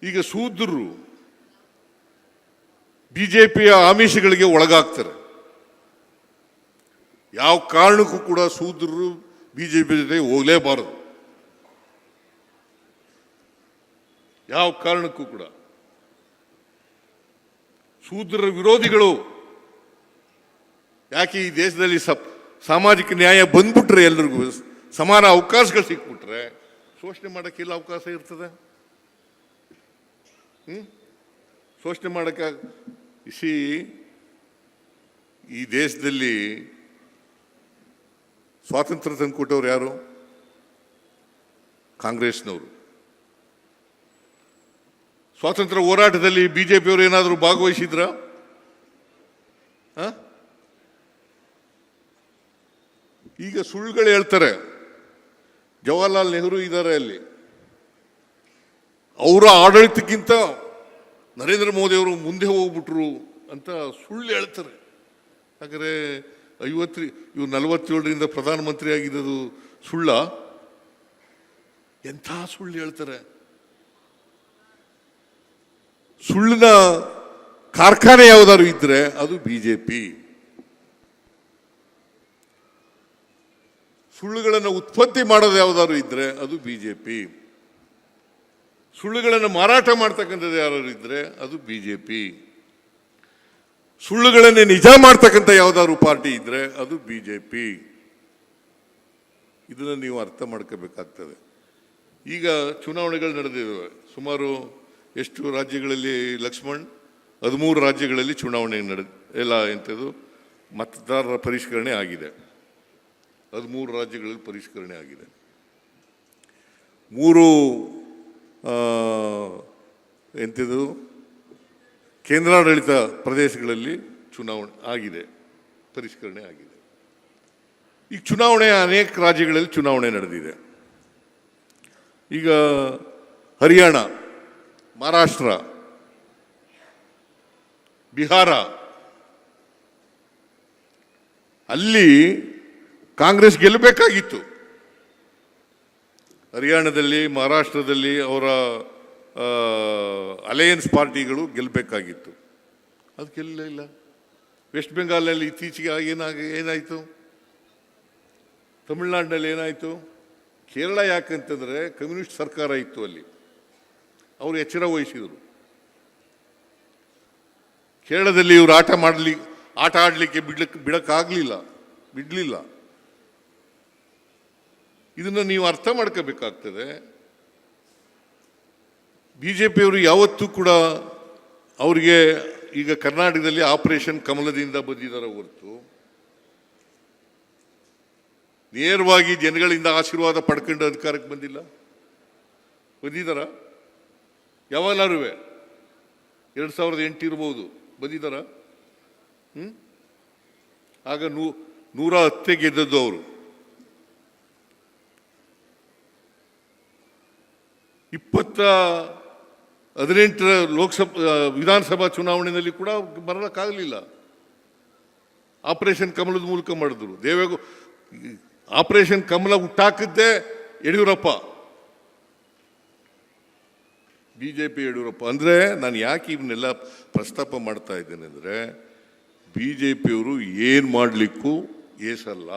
ಈಗ ಶೂದ್ರರು ಬಿಜೆಪಿಯ ಆಮಿಷಗಳಿಗೆ ಒಳಗಾಗ್ತಾರೆ. ಯಾವ ಕಾರಣಕ್ಕೂ ಕೂಡ ಶೂದ್ರರು ಬಿಜೆಪಿ ಜೊತೆ ಹೋಗಲೇಬಾರದು. ಯಾವ ಕಾರಣಕ್ಕೂ ಕೂಡ ಶೂದ್ರರ ವಿರೋಧಿಗಳು ಯಾಕೆ ಈ ದೇಶದಲ್ಲಿ ಸಾಮಾಜಿಕ ನ್ಯಾಯ ಬಂದ್ಬಿಟ್ರೆ, ಎಲ್ರಿಗೂ ಸಮಾನ ಅವಕಾಶಗಳು ಸಿಕ್ಬಿಟ್ರೆ ಶೋಷಣೆ ಮಾಡೋಕ್ಕೆಲ್ಲ ಅವಕಾಶ ಇರ್ತದೆ. ಶೋಷಣೆ ಮಾಡೋಕ್ಕೆ ಈ ದೇಶದಲ್ಲಿ ಸ್ವಾತಂತ್ರ್ಯ ತಂದುಕೊಟ್ಟವ್ರು ಯಾರು? ಕಾಂಗ್ರೆಸ್ನವರು. ಸ್ವಾತಂತ್ರ್ಯ ಹೋರಾಟದಲ್ಲಿ ಬಿಜೆಪಿಯವರು ಏನಾದರೂ ಭಾಗವಹಿಸಿದ್ರ? ಈಗ ಸುಳ್ಳುಗಳು ಹೇಳ್ತಾರೆ. ಜವಾಹರ್ಲಾಲ್ ನೆಹರು ಇದ್ದಾರೆ ಅಲ್ಲಿ, ಅವರ ಆಡಳಿತಕ್ಕಿಂತ ನರೇಂದ್ರ ಮೋದಿ ಅವರು ಮುಂದೆ ಹೋಗ್ಬಿಟ್ರು ಅಂತ ಸುಳ್ಳು ಹೇಳ್ತಾರೆ. ಹಾಗಾದರೆ ಇವ್ರು 47ರಿಂದ ಪ್ರಧಾನಮಂತ್ರಿ ಆಗಿದ್ದು ಸುಳ್ಳ? ಎಂಥ ಸುಳ್ಳು ಹೇಳ್ತಾರೆ. ಸುಳ್ಳಿನ ಕಾರ್ಖಾನೆ ಯಾವುದಾದ್ರು ಇದ್ರೆ ಅದು ಬಿಜೆಪಿ. ಸುಳ್ಳುಗಳನ್ನು ಉತ್ಪತ್ತಿ ಮಾಡೋದು ಯಾವುದಾದ್ರು ಇದ್ರೆ ಅದು ಬಿಜೆಪಿ. ಸುಳ್ಳುಗಳನ್ನು ಮಾರಾಟ ಮಾಡ್ತಕ್ಕಂಥದ್ದು ಯಾರು ಇದ್ರೆ ಅದು ಬಿಜೆಪಿ. ಸುಳ್ಳುಗಳನ್ನೇ ನಿಜ ಮಾಡ್ತಕ್ಕಂಥ ಯಾವುದಾದ್ರು ಪಾರ್ಟಿ ಇದ್ರೆ ಅದು ಬಿಜೆಪಿ. ಇದನ್ನು ನೀವು ಅರ್ಥ ಮಾಡ್ಕೋಬೇಕಾಗ್ತದೆ. ಈಗ ಚುನಾವಣೆಗಳು ನಡೆದಿವೆ ಸುಮಾರು ಎಷ್ಟು ರಾಜ್ಯಗಳಲ್ಲಿ ಲಕ್ಷ್ಮಣ್? 13 ರಾಜ್ಯಗಳಲ್ಲಿ ಚುನಾವಣೆ ಎಲ್ಲ ಎಂಥದ್ದು ಮತದಾರರ ಪರಿಷ್ಕರಣೆ ಆಗಿದೆ. 13 ರಾಜ್ಯಗಳಲ್ಲಿ ಪರಿಷ್ಕರಣೆ ಆಗಿದೆ. 3 ಎಂಥದ್ದು ಕೇಂದ್ರಾಡಳಿತ ಪ್ರದೇಶಗಳಲ್ಲಿ ಚುನಾವಣೆ ಆಗಿದೆ, ಪರಿಷ್ಕರಣೆ ಆಗಿದೆ. ಈಗ ಚುನಾವಣೆ ಅನೇಕ ರಾಜ್ಯಗಳಲ್ಲಿ ಚುನಾವಣೆ ನಡೆದಿದೆ. ಈಗ ಹರಿಯಾಣ, ಮಹಾರಾಷ್ಟ್ರ, ಬಿಹಾರ, ಅಲ್ಲಿ ಕಾಂಗ್ರೆಸ್ ಗೆಲ್ಲಬೇಕಾಗಿತ್ತು. ಹರಿಯಾಣದಲ್ಲಿ, ಮಹಾರಾಷ್ಟ್ರದಲ್ಲಿ ಅವರ ಅಲಯನ್ಸ್ ಪಾರ್ಟಿಗಳು ಗೆಲ್ಲಬೇಕಾಗಿತ್ತು. ಅದು ಗೆಲ್ಲಲಿಲ್ಲ. ವೆಸ್ಟ್ ಬೆಂಗಾಲ್ನಲ್ಲಿ ಇತ್ತೀಚೆಗೆ ಏನಾಯಿತು? ತಮಿಳುನಾಡಿನಲ್ಲಿ ಏನಾಯಿತು? ಕೇರಳ ಯಾಕಂತಂದರೆ ಕಮ್ಯುನಿಸ್ಟ್ ಸರ್ಕಾರ ಇತ್ತು ಅಲ್ಲಿ, ಅವರು ಎಚ್ಚರ ವಹಿಸಿದರು. ಕೇರಳದಲ್ಲಿ ಇವರು ಆಟ ಆಡಲಿಕ್ಕೆ ಬಿಡಲಿಲ್ಲ. ಇದನ್ನು ನೀವು ಅರ್ಥ ಮಾಡ್ಕೋಬೇಕಾಗ್ತದೆ. ಬಿಜೆಪಿಯವರು ಯಾವತ್ತೂ ಕೂಡ ಅವರಿಗೆ ಈಗ ಕರ್ನಾಟಕದಲ್ಲಿ ಆಪರೇಷನ್ ಕಮಲದಿಂದ ಬಂದಿದ್ದಾರೆ ಹೊರತು ನೇರವಾಗಿ ಜನಗಳಿಂದ ಆಶೀರ್ವಾದ ಪಡ್ಕೊಂಡು ಅಧಿಕಾರಕ್ಕೆ ಬಂದಿದ್ದಾರ? ಯಾವಾಗಲಾರು 2008 ಇರ್ಬೋದು, ಬಂದಿದ್ದಾರ? ಆಗ 110 ಗೆದ್ದದ್ದು ಅವರು. 2018 ಲೋಕಸಭಾ ವಿಧಾನಸಭಾ ಚುನಾವಣೆಯಲ್ಲಿ ಕೂಡ ಬರಲಿಕ್ಕಾಗಲಿಲ್ಲ. ಆಪರೇಷನ್ ಕಮಲದ ಮೂಲಕ ಮಾಡಿದ್ರು. ಆಪರೇಷನ್ ಕಮಲ ಹುಟ್ಟಾಕಿದ್ದೇ ಯಡಿಯೂರಪ್ಪ, ಬಿಜೆಪಿ ಯಡಿಯೂರಪ್ಪ. ಅಂದರೆ ನಾನು ಯಾಕೆ ಇವನ್ನೆಲ್ಲ ಪ್ರಸ್ತಾಪ ಮಾಡ್ತಾ ಇದ್ದೇನೆ ಅಂದರೆ, ಬಿಜೆಪಿಯವರು ಏನು ಮಾಡಲಿಕ್ಕೂ ಏಸಲ್ಲ.